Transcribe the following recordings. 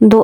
2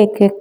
1